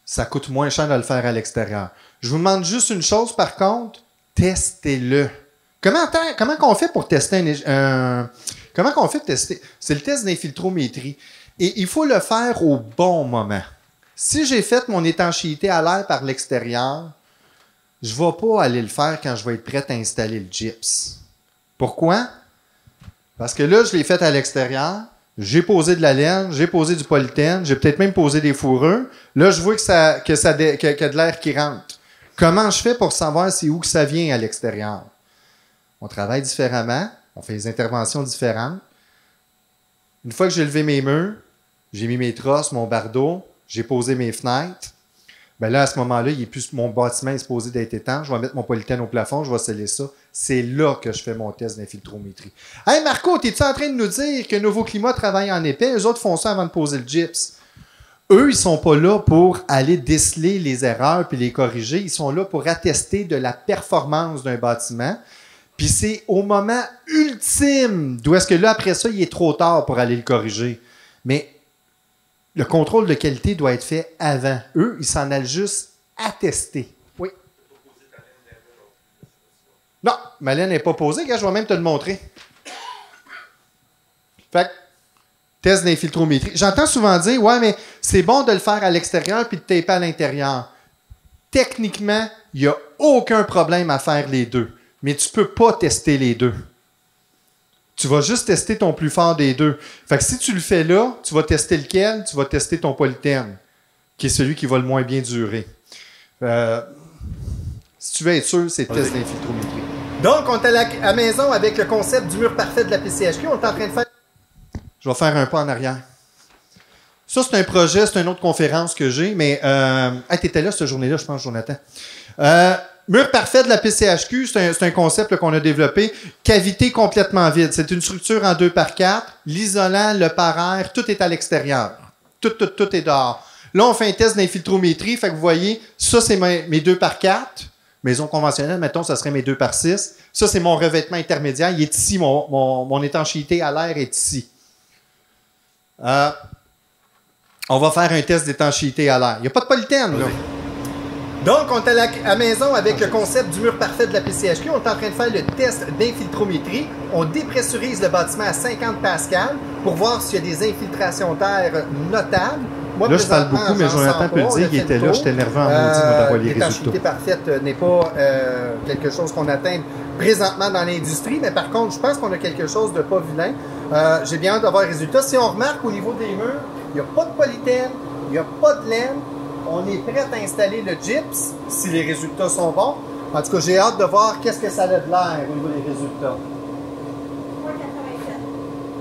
Ça coûte moins cher de le faire à l'extérieur. Je vous demande juste une chose, par contre, testez-le. Comment qu'on fait pour tester comment qu'on fait pour tester? C'est le test d'infiltrométrie. Et il faut le faire au bon moment. Si j'ai fait mon étanchéité à l'air par l'extérieur, je ne vais pas aller le faire quand je vais être prêt à installer le gyps. Pourquoi? Parce que là, je l'ai fait à l'extérieur. J'ai posé de la laine, j'ai posé du polythène, j'ai peut-être même posé des fourrures. Là, je vois qu'il y a de l'air qui rentre. Comment je fais pour savoir c'est où que ça vient à l'extérieur? On travaille différemment, on fait des interventions différentes. Une fois que j'ai levé mes murs, j'ai mis mes trosses, mon bardeau, j'ai posé mes fenêtres, ben là, à ce moment-là, mon bâtiment est supposé d'être étanche. Je vais mettre mon polythène au plafond, je vais sceller ça. C'est là que je fais mon test d'infiltrométrie. Hey Marco, es-tu en train de nous dire que Nouveau Climat travaille en épais? Eux autres font ça avant de poser le gyps. Eux, ils sont pas là pour aller déceler les erreurs puis les corriger. Ils sont là pour attester de la performance d'un bâtiment. Puis c'est au moment ultime d'où est-ce que là, après ça, il est trop tard pour aller le corriger. Mais le contrôle de qualité doit être fait avant. Eux, ils s'en allent juste attester. Oui. Non, ma laine n'est pas posée. Regarde, je vais même te le montrer. Fait que, test d'infiltrométrie. J'entends souvent dire, ouais, mais c'est bon de le faire à l'extérieur puis de taper à l'intérieur. Techniquement, il n'y a aucun problème à faire les deux. Mais tu ne peux pas tester les deux. Tu vas juste tester ton plus fort des deux. Fait que si tu le fais là, tu vas tester lequel? Tu vas tester ton polythène, qui est celui qui va le moins bien durer. Si tu veux être sûr, c'est le test d'infiltrométrie. Donc, on est à la maison avec le concept du mur parfait de la PCHQ. On est en train de faire... Je vais faire un pas en arrière. Ça, c'est un projet, c'est une autre conférence que j'ai, mais... tu étais là cette journée-là, je pense, Jonathan. Mur parfait de la PCHQ, c'est un concept qu'on a développé. Cavité complètement vide. C'est une structure en 2x4. L'isolant, le paraire, tout est à l'extérieur. Tout est dehors. Là, on fait un test d'infiltrométrie. Fait que vous voyez, ça, c'est mes 2x4. Maison conventionnelle, mettons, ça serait mes 2x6. Ça, c'est mon revêtement intermédiaire. Il est ici. Mon étanchéité à l'air est ici. On va faire un test d'étanchéité à l'air. Il n'y a pas de polythène, là. Donc, on est à la maison avec le concept du mur parfait de la PCHQ. On est en train de faire le test d'infiltrométrie. On dépressurise le bâtiment à 50 pascal pour voir s'il y a des infiltrations d'air notables. Moi, là, je parle beaucoup, mais Jonathan peut le dire, il était là, j'étais nerveux en maudit d'avoir les résultats. L'étanchéité parfaite n'est pas quelque chose qu'on atteint présentement dans l'industrie, mais par contre, je pense qu'on a quelque chose de pas vilain. J'ai bien hâte d'avoir les résultats. Si on remarque au niveau des murs, il n'y a pas de polythène, il n'y a pas de laine. On est prêt à installer le gyps si les résultats sont bons. En tout cas, j'ai hâte de voir qu'est-ce que ça a de l'air au niveau des résultats.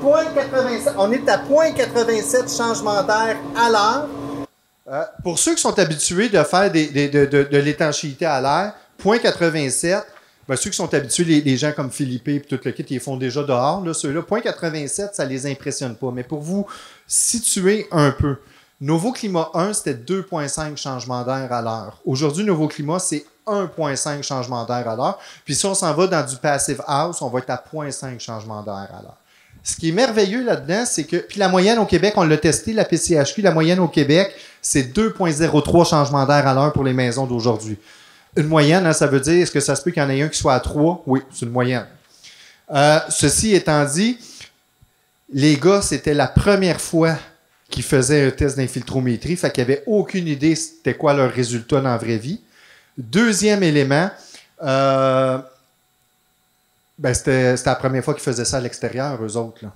0.87. On est à 0.87 changements d'air à l'heure. Pour ceux qui sont habitués de faire de l'étanchéité à l'air, 0.87, ben ceux qui sont habitués, les gens comme Philippe et tout le kit, ils font déjà dehors. Ceux-là, 0.87, ça ne les impressionne pas. Mais pour vous situer un peu, Nouveau Climat 1, c'était 2,5 changements d'air à l'heure. Aujourd'hui, Nouveau Climat, c'est 1,5 changements d'air à l'heure. Puis si on s'en va dans du Passive House, on va être à 0,5 changements d'air à l'heure. Ce qui est merveilleux là-dedans, c'est que... Puis la moyenne au Québec, on l'a testé, la PCHQ, la moyenne au Québec, c'est 2,03 changements d'air à l'heure pour les maisons d'aujourd'hui. Une moyenne, hein, ça veut dire, est-ce que ça se peut qu'il y en ait un qui soit à 3? Oui, c'est une moyenne. Ceci étant dit, les gars, c'était la première fois qui faisaient un test d'infiltrométrie, fait qu'ils n'avaient aucune idée c'était quoi leur résultat dans la vraie vie. Deuxième élément, c'était la première fois qu'ils faisaient ça à l'extérieur, eux autres. Là.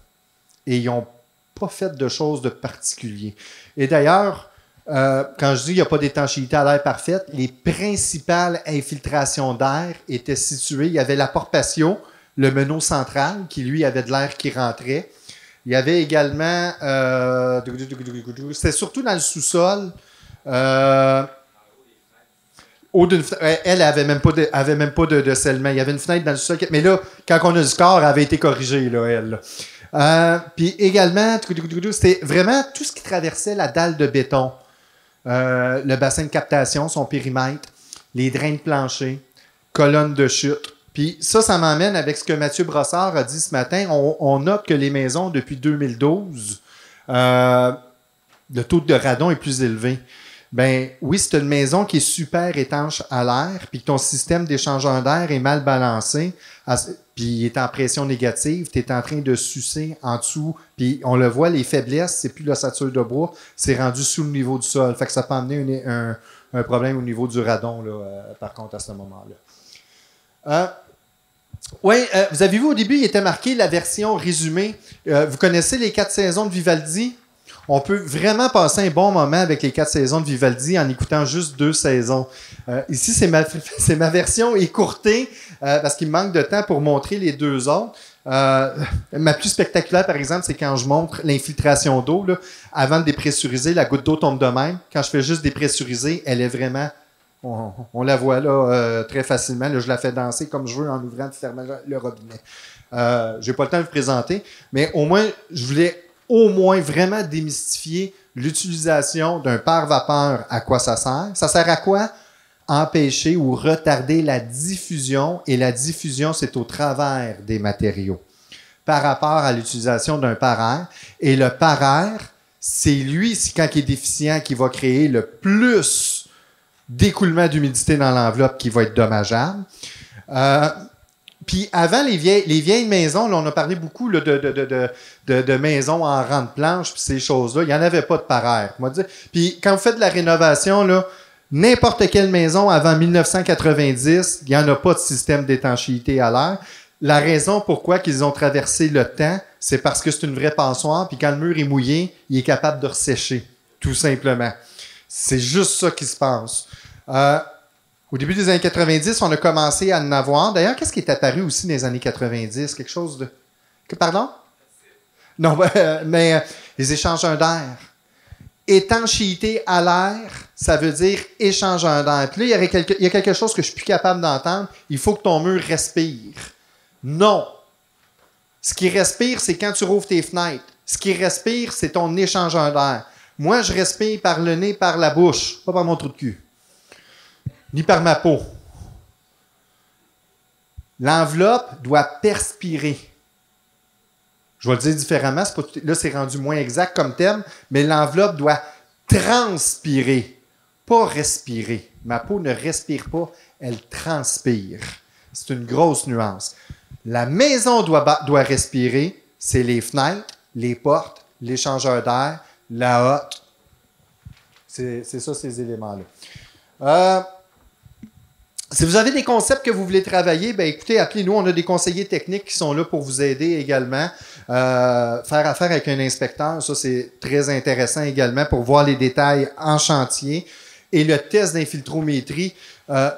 Et ils n'ont pas fait de choses de particulier. Et d'ailleurs, quand je dis qu'il n'y a pas d'étanchéité à l'air parfaite, les principales infiltrations d'air étaient situées. Il y avait la porte patio, le meneau central, qui lui avait de l'air qui rentrait. Il y avait également... c'était surtout dans le sous-sol. Elle avait même pas de scellement. Il y avait une fenêtre dans le sous-sol. Mais là, quand on a du corps, elle avait été corrigée, là, elle. Puis également, c'était vraiment tout ce qui traversait la dalle de béton. Le bassin de captation, son périmètre, les drains de plancher, colonnes de chute. Puis ça m'emmène avec ce que Mathieu Brossard a dit ce matin. On note que les maisons, depuis 2012, le taux de radon est plus élevé. Ben oui, c'est une maison qui est super étanche à l'air, puis que ton système d'échangeur d'air est mal balancé, puis il est en pression négative, tu es en train de sucer en dessous, puis on le voit, les faiblesses, c'est plus l'ossature de bois, c'est rendu sous le niveau du sol. Fait que ça peut amener un problème au niveau du radon, là, par contre, à ce moment-là. Oui, vous avez vu au début, il était marqué la version résumée. Vous connaissez les 4 saisons de Vivaldi? On peut vraiment passer un bon moment avec les 4 saisons de Vivaldi en écoutant juste 2 saisons. Ici, c'est ma version écourtée parce qu'il me manque de temps pour montrer les 2 autres. Ma plus spectaculaire, par exemple, c'est quand je montre l'infiltration d'eau. Là, avant de dépressuriser, la goutte d'eau tombe de même. Quand je fais juste dépressuriser, elle est vraiment... On la voit là très facilement. Là, je la fais danser comme je veux en ouvrant et fermant le robinet. Je n'ai pas le temps de vous présenter, mais au moins, je voulais au moins vraiment démystifier l'utilisation d'un pare-vapeur. À quoi ça sert? Ça sert à quoi? Empêcher ou retarder la diffusion, et la diffusion, c'est au travers des matériaux par rapport à l'utilisation d'un pare-air. Et le pare-air, c'est lui, quand il est déficient, qui va créer le plus d'écoulement d'humidité dans l'enveloppe qui va être dommageable. Puis avant, les vieilles maisons, là, on a parlé beaucoup là, de maisons en rang de planche, puis ces choses-là, il n'y en avait pas de pare-air. Puis quand vous faites de la rénovation, là, n'importe quelle maison avant 1990, il n'y en a pas de système d'étanchéité à l'air. La raison pourquoi ils ont traversé le temps, c'est parce que c'est une vraie passoire, puis quand le mur est mouillé, il est capable de ressécher, tout simplement. C'est juste ça qui se passe. Au début des années 90, on a commencé à en avoir. D'ailleurs, qu'est-ce qui est apparu aussi dans les années 90? Quelque chose de... Pardon? Non, mais les échangeurs d'air. Étanchéité à l'air, ça veut dire échangeur d'air. Puis là, il y a quelque chose que je suis plus capable d'entendre. Il faut que ton mur respire. Non. Ce qui respire, c'est quand tu rouvres tes fenêtres. Ce qui respire, c'est ton échangeur d'air. Moi, je respire par le nez, par la bouche, pas par mon trou de cul, ni par ma peau. L'enveloppe doit perspirer. Je vais le dire différemment, là c'est rendu moins exact comme terme, mais l'enveloppe doit transpirer, pas respirer. Ma peau ne respire pas, elle transpire. C'est une grosse nuance. La maison doit respirer, c'est les fenêtres, les portes, l'échangeur d'air, la hotte. C'est ça, ces éléments-là. Si vous avez des concepts que vous voulez travailler, ben écoutez, appelez-nous. On a des conseillers techniques qui sont là pour vous aider également. Faire affaire avec un inspecteur, ça c'est très intéressant également pour voir les détails en chantier. Et le test d'infiltrométrie,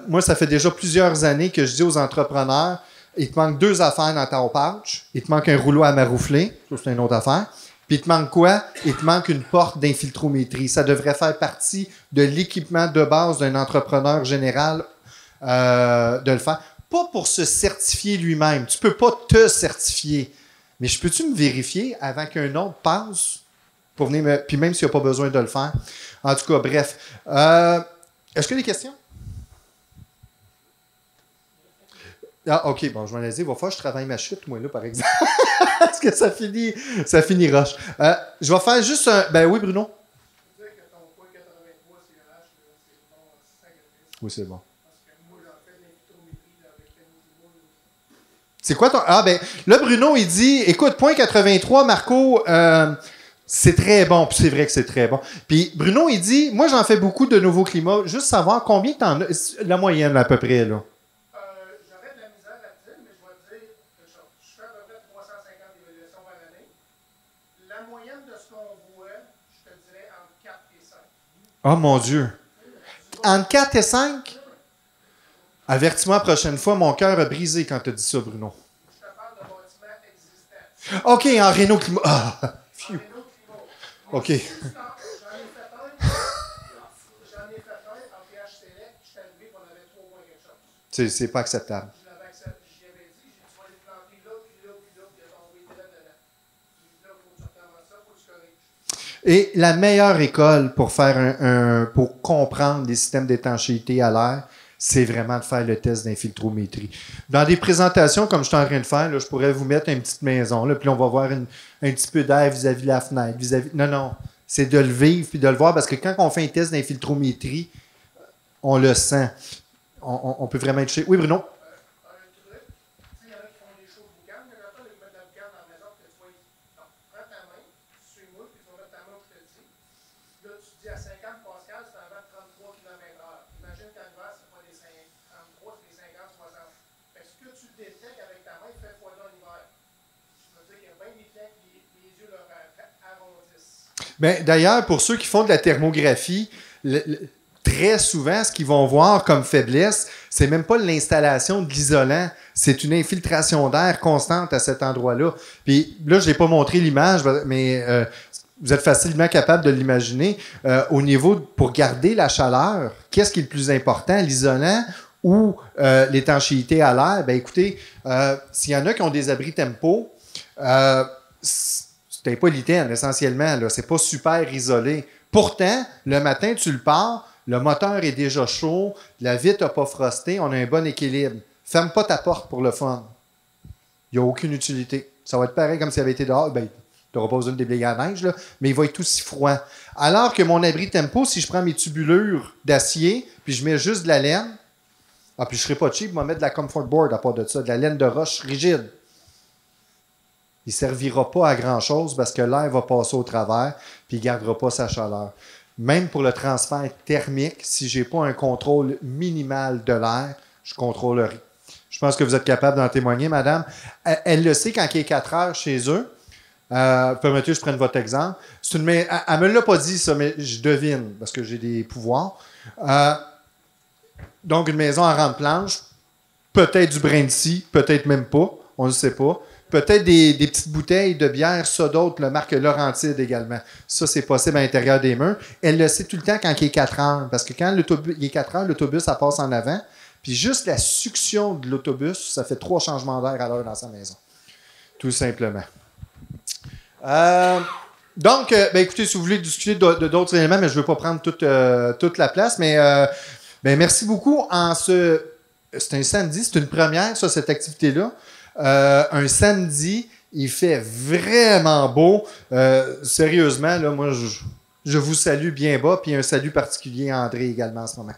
moi ça fait déjà plusieurs années que je dis aux entrepreneurs, il te manque 2 affaires dans ton pouch. Il te manque un rouleau à maroufler, ça c'est une autre affaire. Puis il te manque quoi? Il te manque une porte d'infiltrométrie. Ça devrait faire partie de l'équipement de base d'un entrepreneur général de le faire. Pas pour se certifier lui-même. Tu ne peux pas te certifier. Mais peux-tu me vérifier avant qu'un autre passe pour venir puis même s'il n'y a pas besoin de le faire. En tout cas, bref. Est-ce qu'il y a des questions? Ah, OK, bon, je vais aller dire, il va falloir que je travaille ma chute, moi, là, par exemple. Parce que ça finit roche. Je vais faire juste un... Ben oui, Bruno? Tu sais que ton point 83 CRH, c'est bon, sacrifice. Oui, c'est bon. Parce que moi, j'en fais de l'infiltrométrie avec la. C'est quoi ton... Ah, ben, là, Bruno, il dit, écoute, point 83, Marco, c'est très bon. Puis c'est vrai que c'est très bon. Puis Bruno, il dit, moi, j'en fais beaucoup de nouveaux climats. Juste savoir combien t'en as... La moyenne, à peu près, là. J'aurais de la misère à te dire, mais je vais te dire quelque chose. Je fais à peu près 350 évaluations par année. La moyenne de ce qu'on voit, je te dirais entre 4 et 5. Oh, mon Dieu. Entre 4 et 5? Avertis-moi la prochaine fois, mon cœur a brisé quand tu as dit ça, Bruno. Je te parle de bâtiments existants. OK, en Réno Climat. Ah, En phew. Renault Climat. OK. J'en ai fait un en PH Select, je suis arrivé qu'on avait 3 points quelque chose. C'est pas acceptable. Je l'avais accepté, j'y avais dit, j'ai dit, tu vas les planter là, puis là, puis là, puis il a tombé direct dedans. J'ai dit, là, il faut que tu recommences ça, il faut que tu corriges. Et la meilleure école pour faire pour comprendre les systèmes d'étanchéité à l'air, c'est vraiment de faire le test d'infiltrométrie. Dans des présentations comme je suis en train de faire, là, je pourrais vous mettre une petite maison, là, puis on va voir un petit peu d'air vis-à-vis de la fenêtre. Non, c'est de le vivre puis de le voir, parce que quand on fait un test d'infiltrométrie, on le sent. On peut vraiment être chez... Oui, Bruno? Un truc, tu sais, il y en a qui font des choses boucanes, mais quand ils mettent de la boucane dans la maison, que tu vois, non, prends ta main, suis-moi, puis tu vas mettre ta main où je te dis. Là, tu dis à 50 pascal, c'est un vent de 33 km/h. Imagine qu'en hiver, c'est pas des 33, c'est des 50, 60. Fait que ce que tu détectes avec ta main, fais fois en hiver. Ça veut dire qu'il y a bien des clients qui les yeux leur arrondissent. Ben, d'ailleurs, pour ceux qui font de la thermographie, très souvent, ce qu'ils vont voir comme faiblesse, c'est même pas l'installation de l'isolant, c'est une infiltration d'air constante à cet endroit-là. Puis là, je n'ai pas montré l'image, mais vous êtes facilement capable de l'imaginer. Au niveau, pour garder la chaleur, qu'est-ce qui est le plus important, l'isolant ou l'étanchéité à l'air? Ben écoutez, s'il y en a qui ont des abris Tempo, c'est un polythène essentiellement, là, c'est pas super isolé. Pourtant, le matin, tu le pars, le moteur est déjà chaud, la vitre n'a pas frosté, on a un bon équilibre. Ferme pas ta porte pour le fun. Il n'y a aucune utilité. Ça va être pareil comme s'il avait été dehors. Ben, tu n'auras pas besoin de déblayer à neige, là, mais il va être aussi froid. Alors que mon abri Tempo, si je prends mes tubulures d'acier, puis je mets juste de la laine, puis je ne serai pas cheap, je vais mettre de la comfort board à part de ça, de la laine de roche rigide. Il ne servira pas à grand-chose parce que l'air va passer au travers puis il ne gardera pas sa chaleur. Même pour le transfert thermique, si je n'ai pas un contrôle minimal de l'air, je contrôlerai. Je pense que vous êtes capable d'en témoigner, madame. Elle le sait quand il est 4 heures chez eux. Permettez que je prenne votre exemple. Elle ne me l'a pas dit, ça, mais je devine parce que j'ai des pouvoirs. Donc, une maison en rampe planche, peut-être du brin de scie, peut-être même pas, on ne le sait pas. Peut-être des petites bouteilles de bière, ça d'autres, la marque Laurentide également. Ça, c'est possible à l'intérieur des murs. Elle le sait tout le temps quand il est 4 heures. Parce que quand il est 4 heures, l'autobus, ça passe en avant. Puis juste la succion de l'autobus, ça fait 3 changements d'air à l'heure dans sa maison. Tout simplement. Donc, écoutez, si vous voulez discuter de d'autres éléments, mais je ne veux pas prendre toute la place, mais merci beaucoup. C'est un samedi, c'est une première, ça, cette activité-là. Un samedi, il fait vraiment beau. Sérieusement, là, moi, je vous salue bien bas, puis un salut particulier à André également en ce moment.